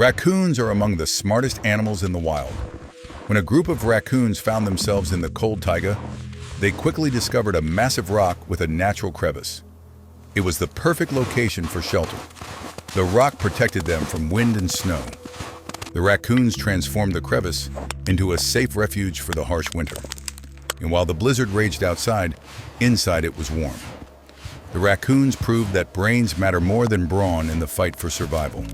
Raccoons are among the smartest animals in the wild. When a group of raccoons found themselves in the cold taiga, they quickly discovered a massive rock with a natural crevice. It was the perfect location for shelter. The rock protected them from wind and snow. The raccoons transformed the crevice into a safe refuge for the harsh winter. And while the blizzard raged outside, inside it was warm. The raccoons proved that brains matter more than brawn in the fight for survival.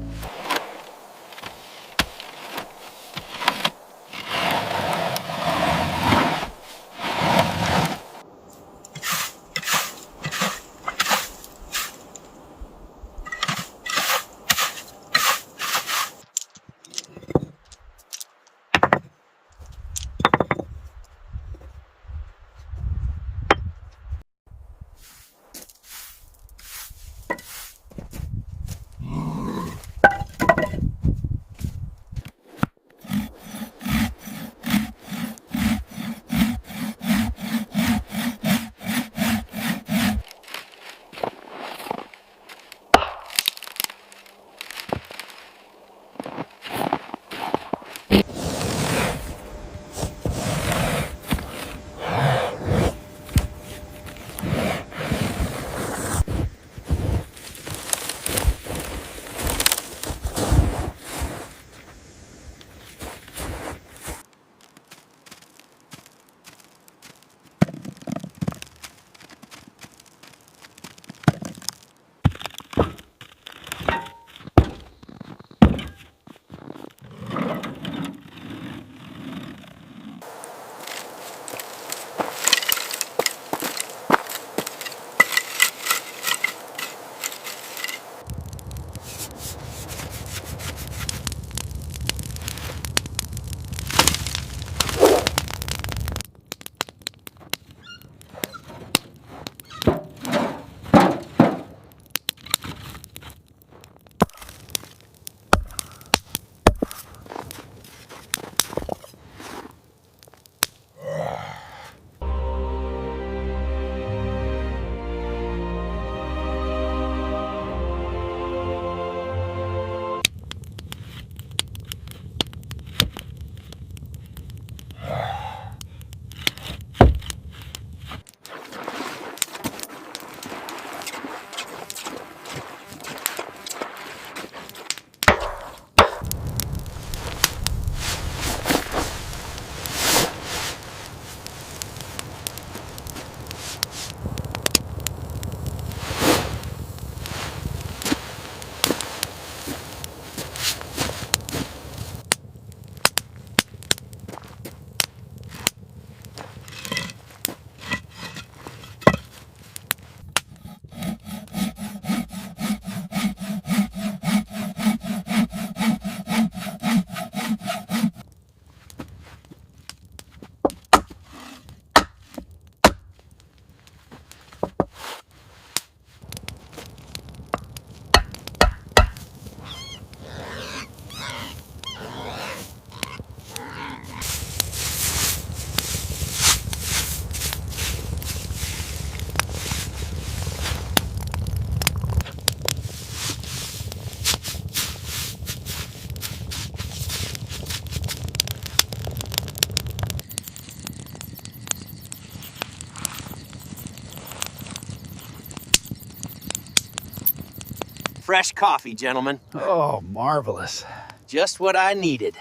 Fresh coffee, gentlemen. Oh, marvelous. Just what I needed.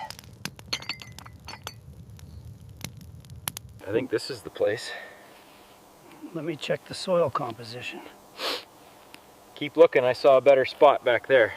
I think this is the place. Let me check the soil composition. Keep looking, I saw a better spot back there.